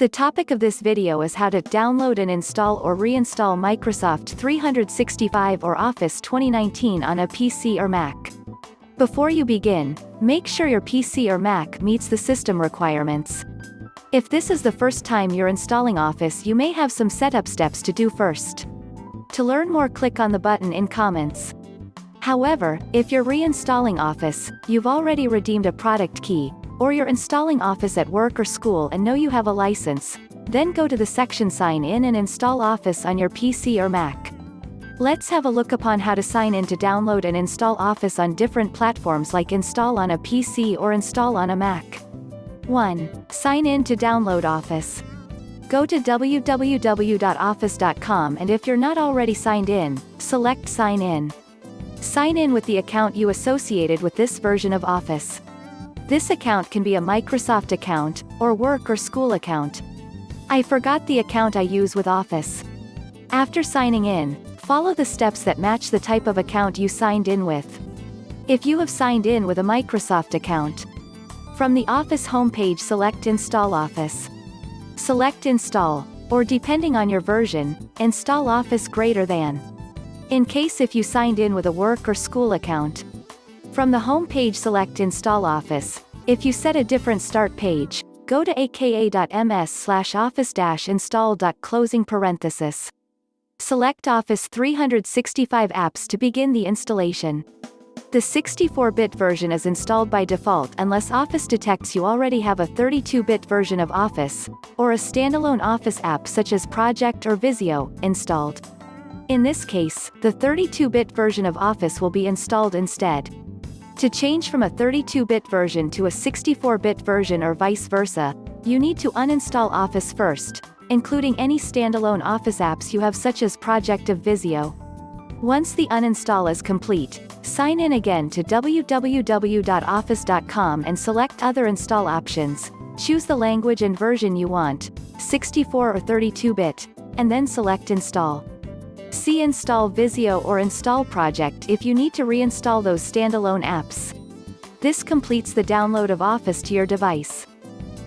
The topic of this video is how to download and install or reinstall Microsoft 365 or Office 2019 on a PC or Mac. Before you begin, make sure your PC or Mac meets the system requirements. If this is the first time you're installing Office, you may have some setup steps to do first. To learn more, click on the button in comments. However, if you're reinstalling Office, you've already redeemed a product key, or you're installing Office at work or school and know you have a license, then go to the section Sign In and install Office on your PC or Mac. Let's have a look upon how to sign in to download and install Office on different platforms like install on a PC or install on a Mac. 1. Sign in to download Office. Go to www.office.com and if you're not already signed in, select Sign In. Sign in with the account you associated with this version of Office. This account can be a Microsoft account, or work or school account. I forgot the account I use with Office. After signing in, follow the steps that match the type of account you signed in with. If you have signed in with a Microsoft account, from the Office homepage select Install Office. Select Install, or depending on your version, Install Office greater than. In case if you signed in with a work or school account, from the home page select Install Office. If you set a different start page, go to aka.ms/office-install. Closing parenthesis. Select Office 365 apps to begin the installation. The 64-bit version is installed by default unless Office detects you already have a 32-bit version of Office, or a standalone Office app such as Project or Visio, installed. In this case, the 32-bit version of Office will be installed instead. To change from a 32-bit version to a 64-bit version or vice versa, you need to uninstall Office first, including any standalone Office apps you have such as Project of Visio. Once the uninstall is complete, sign in again to www.office.com and select Other Install options, choose the language and version you want, 64 or 32-bit, and then select Install. See Install Visio or Install Project if you need to reinstall those standalone apps. This completes the download of Office to your device.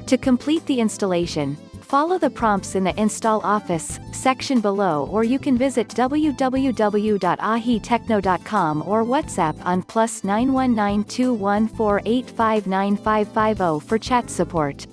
To complete the installation, follow the prompts in the Install Office section below, or you can visit www.ahitechno.com or WhatsApp on +919 214 859550 for chat support.